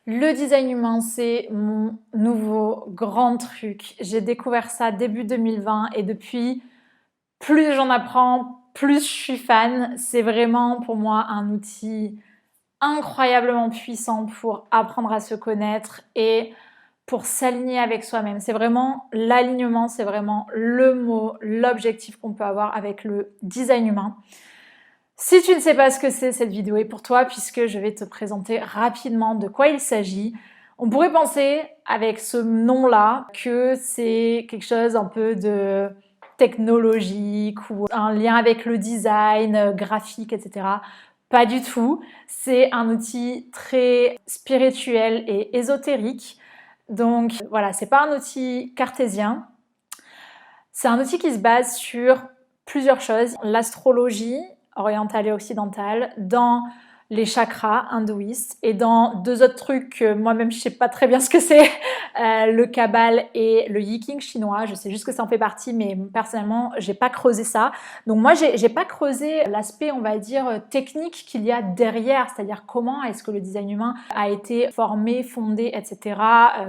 Le design humain, c'est mon nouveau grand truc. J'ai découvert ça début 2020 et depuis, plus j'en apprends, plus je suis fan. C'est vraiment pour moi un outil incroyablement puissant pour apprendre à se connaître et pour s'aligner avec soi-même. C'est vraiment l'alignement, c'est vraiment le mot, l'objectif qu'on peut avoir avec le design humain. Si tu ne sais pas ce que c'est, cette vidéo est pour toi puisque je vais te présenter rapidement de quoi il s'agit. On pourrait penser avec ce nom-là que c'est quelque chose un peu de technologique ou un lien avec le design, graphique, etc. Pas du tout. C'est un outil très spirituel et ésotérique. Donc voilà, c'est pas un outil cartésien. C'est un outil qui se base sur plusieurs choses. L'astrologie orientale et occidentale, dans les chakras hindouistes et dans deux autres trucs que moi-même je sais pas très bien ce que c'est, le Kabbale et le Yiking chinois. Je sais juste que ça en fait partie, mais personnellement j'ai pas creusé ça. Donc moi j'ai pas creusé l'aspect, on va dire, technique qu'il y a derrière, c'est-à-dire comment est-ce que le design humain a été formé, fondé, etc.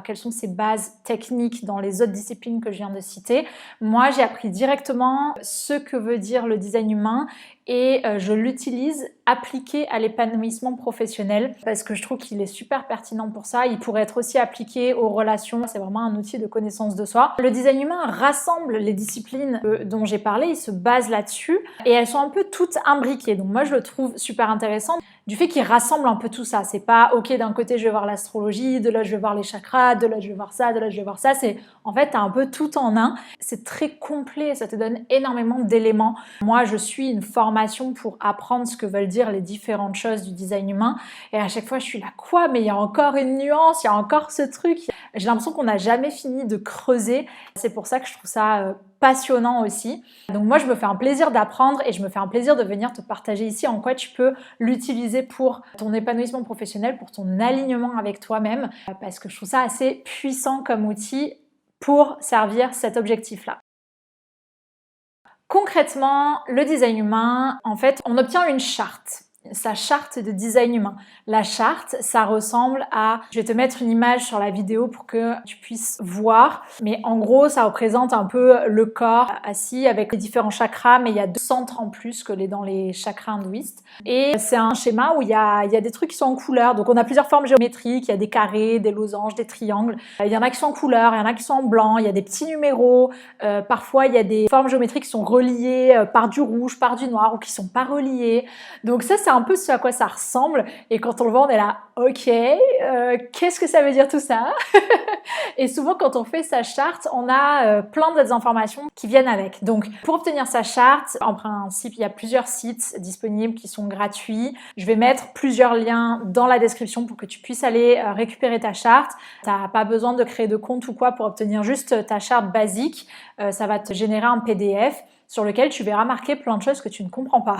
Quelles sont ses bases techniques dans les autres disciplines que je viens de citer. Moi j'ai appris directement ce que veut dire le design humain et je l'utilise appliqué à l'épanouissement professionnel parce que je trouve qu'il est super pertinent pour ça. Il pourrait être aussi appliqué aux relations. C'est vraiment un outil de connaissance de soi. Le design humain rassemble les disciplines dont j'ai parlé. Il se base là-dessus et elles sont un peu toutes imbriquées. Donc moi, je le trouve super intéressant du fait qu'il rassemble un peu tout ça. C'est pas ok, d'un côté je vais voir l'astrologie, de là je vais voir les chakras, de là je vais voir ça, de là je vais voir ça. C'est en fait t'as un peu tout en un. C'est très complet, ça te donne énormément d'éléments. Moi, je suis une formation pour apprendre ce que veulent dire les différentes choses du design humain et à chaque fois je suis là quoi, mais il y a encore une nuance, il y a encore ce truc. J'ai l'impression qu'on n'a jamais fini de creuser. C'est pour ça que je trouve ça passionnant aussi. Donc moi je me fais un plaisir d'apprendre et je me fais un plaisir de venir te partager ici en quoi tu peux l'utiliser pour ton épanouissement professionnel, pour ton alignement avec toi-même, parce que je trouve ça assez puissant comme outil pour servir cet objectif-là. Concrètement, le design humain, en fait, on obtient une charte. Sa charte de design humain. La charte, ça ressemble à... Je vais te mettre une image sur la vidéo pour que tu puisses voir. Mais en gros, ça représente un peu le corps assis avec les différents chakras, mais il y a 2 centres en plus que dans les chakras hindouistes. Et c'est un schéma où il y a des trucs qui sont en couleur. Donc on a plusieurs formes géométriques. Il y a des carrés, des losanges, des triangles. Il y en a qui sont en couleur, il y en a qui sont en blanc. Il y a des petits numéros. Parfois, il y a des formes géométriques qui sont reliées par du rouge, par du noir ou qui sont pas reliées. Donc ça, c'est un peu ce à quoi ça ressemble et quand on le voit on est là ok, qu'est-ce que ça veut dire tout ça? Et souvent quand on fait sa charte on a plein d'autres informations qui viennent avec. Donc pour obtenir sa charte, en principe il y a plusieurs sites disponibles qui sont gratuits. Je vais mettre plusieurs liens dans la description pour que tu puisses aller récupérer ta charte. T'as pas besoin de créer de compte ou quoi pour obtenir juste ta charte basique. Ça va te générer un PDF sur lequel tu verras marquer plein de choses que tu ne comprends pas.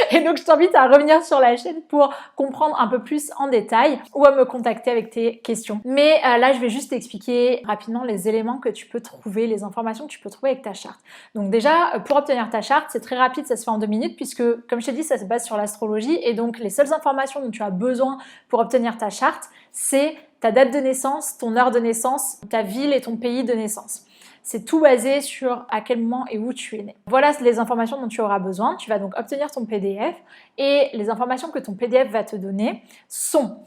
Et donc, je t'invite à revenir sur la chaîne pour comprendre un peu plus en détail ou à me contacter avec tes questions. Mais là, je vais juste t'expliquer rapidement les éléments que tu peux trouver, les informations que tu peux trouver avec ta charte. Donc déjà, pour obtenir ta charte, c'est très rapide, ça se fait en 2 minutes puisque, comme je t'ai dit, ça se base sur l'astrologie et donc les seules informations dont tu as besoin pour obtenir ta charte, c'est ta date de naissance, ton heure de naissance, ta ville et ton pays de naissance. C'est tout basé sur à quel moment et où tu es né. Voilà les informations dont tu auras besoin. Tu vas donc obtenir ton PDF et les informations que ton PDF va te donner sont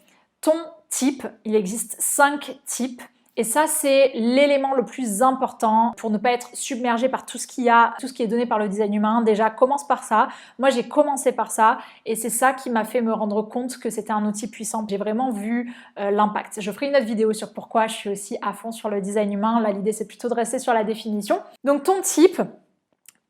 ton type. Il existe 5 types. Et ça, c'est l'élément le plus important pour ne pas être submergé par tout ce qui est donné par le design humain. Déjà, commence par ça. Moi, j'ai commencé par ça et c'est ça qui m'a fait me rendre compte que c'était un outil puissant. J'ai vraiment vu l'impact. Je ferai une autre vidéo sur pourquoi je suis aussi à fond sur le design humain. Là, l'idée, c'est plutôt de rester sur la définition. Donc, ton type,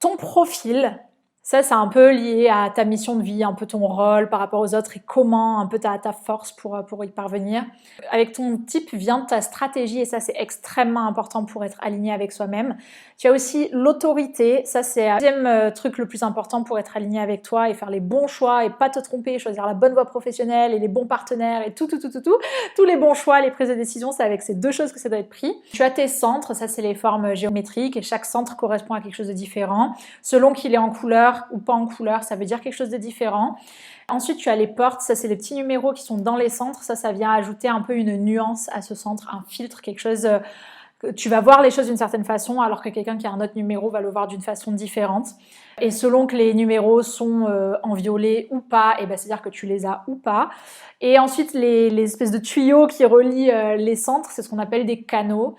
ton profil, ça, c'est un peu lié à ta mission de vie, un peu ton rôle par rapport aux autres et comment, un peu ta force pour y parvenir. Avec ton type vient ta stratégie et ça, c'est extrêmement important pour être aligné avec soi-même. Tu as aussi l'autorité. Ça, c'est le deuxième truc le plus important pour être aligné avec toi et faire les bons choix et pas te tromper, choisir la bonne voie professionnelle et les bons partenaires et tout. Tous les bons choix, les prises de décision, c'est avec ces 2 choses que ça doit être pris. Tu as tes centres. Ça, c'est les formes géométriques et chaque centre correspond à quelque chose de différent. Selon qu'il est en couleur, couleur ou pas en couleur, ça veut dire quelque chose de différent. Ensuite, tu as les portes, ça c'est les petits numéros qui sont dans les centres, ça vient ajouter un peu une nuance à ce centre, un filtre, quelque chose... tu vas voir les choses d'une certaine façon alors que quelqu'un qui a un autre numéro va le voir d'une façon différente. Et selon que les numéros sont en violet ou pas, et ben c'est-à-dire que tu les as ou pas. Et ensuite, les espèces de tuyaux qui relient les centres, c'est ce qu'on appelle des canaux.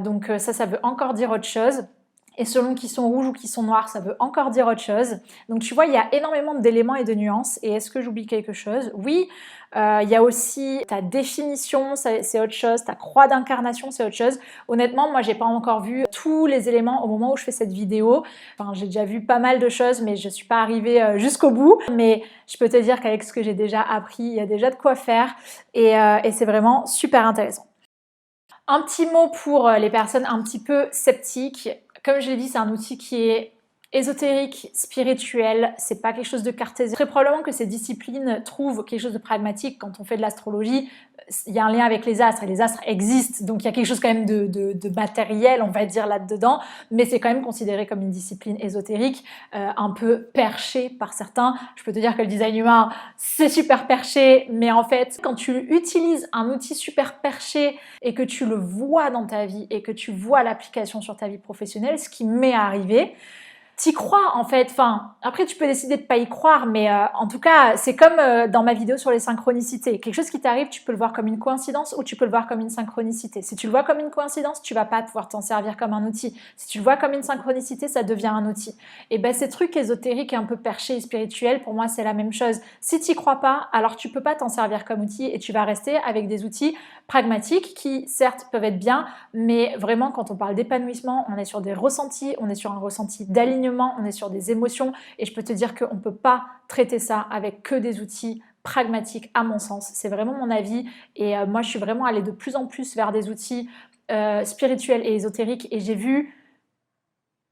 Donc ça veut encore dire autre chose. Et selon qu'ils sont rouges ou qu'ils sont noirs, ça veut encore dire autre chose. Donc tu vois, il y a énormément d'éléments et de nuances. Et est-ce que j'oublie quelque chose? Oui, il y a aussi ta définition, c'est autre chose. Ta croix d'incarnation, c'est autre chose. Honnêtement, moi, j'ai pas encore vu tous les éléments au moment où je fais cette vidéo. Enfin, j'ai déjà vu pas mal de choses, mais je suis pas arrivée jusqu'au bout. Mais je peux te dire qu'avec ce que j'ai déjà appris, il y a déjà de quoi faire. Et c'est vraiment super intéressant. Un petit mot pour les personnes un petit peu sceptiques. Comme je l'ai dit, c'est un outil qui est ésotérique, spirituel, c'est pas quelque chose de cartésien. Très probablement que ces disciplines trouvent quelque chose de pragmatique. Quand on fait de l'astrologie, il y a un lien avec les astres, et les astres existent, donc il y a quelque chose quand même de matériel, on va dire, là-dedans, mais c'est quand même considéré comme une discipline ésotérique, un peu perchée par certains. Je peux te dire que le design humain, c'est super perché, mais en fait, quand tu utilises un outil super perché et que tu le vois dans ta vie et que tu vois l'application sur ta vie professionnelle, ce qui m'est arrivé, t'y crois en fait, enfin après tu peux décider de pas y croire, mais en tout cas c'est comme dans ma vidéo sur les synchronicités, quelque chose qui t'arrive tu peux le voir comme une coïncidence ou tu peux le voir comme une synchronicité. Si tu le vois comme une coïncidence, tu vas pas pouvoir t'en servir comme un outil. Si tu le vois comme une synchronicité, ça devient un outil. Et ben ces trucs ésotériques un peu perchés et spirituels, pour moi c'est la même chose. Si t'y crois pas, alors tu peux pas t'en servir comme outil et tu vas rester avec des outils pragmatiques qui certes peuvent être bien, mais vraiment quand on parle d'épanouissement, on est sur des ressentis, on est sur un ressenti d'alignement, on est sur des émotions et je peux te dire qu'on ne peut pas traiter ça avec que des outils pragmatiques à mon sens. C'est vraiment mon avis et moi je suis vraiment allée de plus en plus vers des outils spirituels et ésotériques et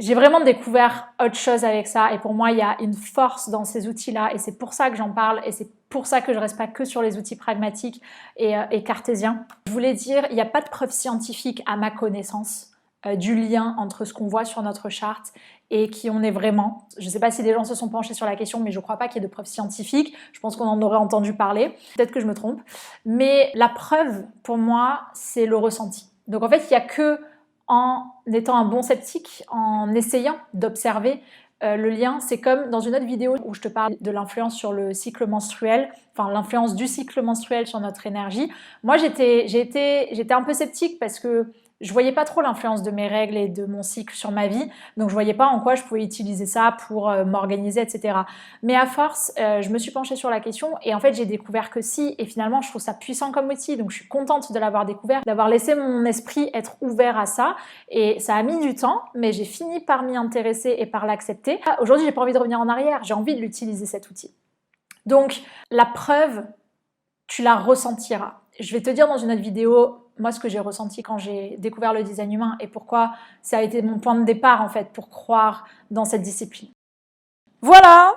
j'ai vraiment découvert autre chose avec ça et pour moi il y a une force dans ces outils-là et c'est pour ça que j'en parle et c'est pour ça que je ne reste pas que sur les outils pragmatiques et cartésiens. Je voulais dire, il n'y a pas de preuve scientifique à ma connaissance du lien entre ce qu'on voit sur notre charte et qui on est vraiment. Je ne sais pas si des gens se sont penchés sur la question, mais je ne crois pas qu'il y ait de preuves scientifiques. Je pense qu'on en aurait entendu parler. Peut-être que je me trompe. Mais la preuve, pour moi, c'est le ressenti. Donc en fait, il n'y a que en étant un bon sceptique, en essayant d'observer le lien. C'est comme dans une autre vidéo où je te parle de l'influence sur le cycle menstruel, enfin l'influence du cycle menstruel sur notre énergie. Moi, j'étais un peu sceptique parce que je voyais pas trop l'influence de mes règles et de mon cycle sur ma vie, donc je voyais pas en quoi je pouvais utiliser ça pour m'organiser, etc. Mais à force, je me suis penchée sur la question et en fait j'ai découvert que si, et finalement je trouve ça puissant comme outil, donc je suis contente de l'avoir découvert, d'avoir laissé mon esprit être ouvert à ça, et ça a mis du temps, mais j'ai fini par m'y intéresser et par l'accepter. Aujourd'hui j'ai pas envie de revenir en arrière, j'ai envie de l'utiliser cet outil. Donc la preuve, tu la ressentiras. Je vais te dire dans une autre vidéo moi ce que j'ai ressenti quand j'ai découvert le design humain et pourquoi ça a été mon point de départ en fait pour croire dans cette discipline. Voilà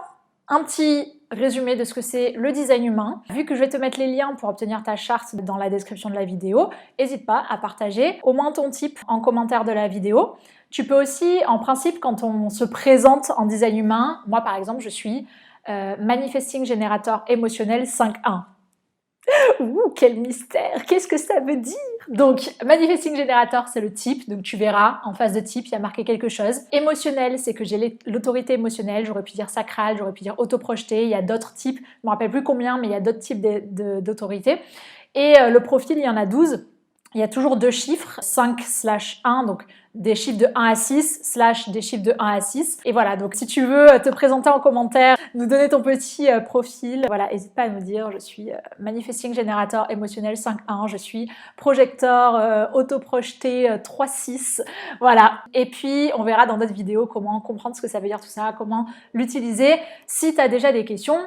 un petit résumé de ce que c'est le design humain. Vu que je vais te mettre les liens pour obtenir ta charte dans la description de la vidéo, n'hésite pas à partager au moins ton type en commentaire de la vidéo. Tu peux aussi, en principe, quand on se présente en design humain, moi par exemple je suis Manifesting Generator émotionnel 5.1. Ouh, quel mystère! Qu'est-ce que ça veut dire? Donc, Manifesting Generator, c'est le type. Donc, tu verras, en face de type, il y a marqué quelque chose. Émotionnel, c'est que j'ai l'autorité émotionnelle. J'aurais pu dire sacrale, j'aurais pu dire autoprojeté. Il y a d'autres types. Je ne me rappelle plus combien, mais il y a d'autres types d'autorité. Et le profil, il y en a 12. Il y a toujours deux chiffres, 5/1, donc des chiffres de 1 à 6 / des chiffres de 1 à 6. Et voilà, donc si tu veux te présenter en commentaire, nous donner ton petit profil, voilà, n'hésite pas à nous dire, je suis Manifesting Generator émotionnel 5.1, je suis projecteur autoprojeté 3/6, voilà. Et puis, on verra dans d'autres vidéos comment comprendre ce que ça veut dire tout ça, comment l'utiliser. Si tu as déjà des questions,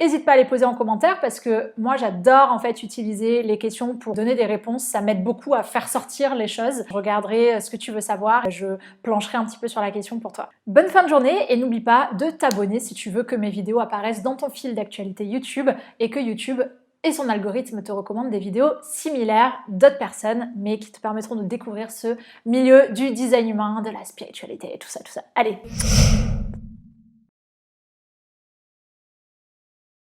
n'hésite pas à les poser en commentaire parce que moi j'adore en fait utiliser les questions pour donner des réponses, ça m'aide beaucoup à faire sortir les choses. Je regarderai ce que tu veux savoir et je plancherai un petit peu sur la question pour toi. Bonne fin de journée et n'oublie pas de t'abonner si tu veux que mes vidéos apparaissent dans ton fil d'actualité YouTube et que YouTube et son algorithme te recommande des vidéos similaires d'autres personnes mais qui te permettront de découvrir ce milieu du design humain, de la spiritualité et tout ça, tout ça. Allez!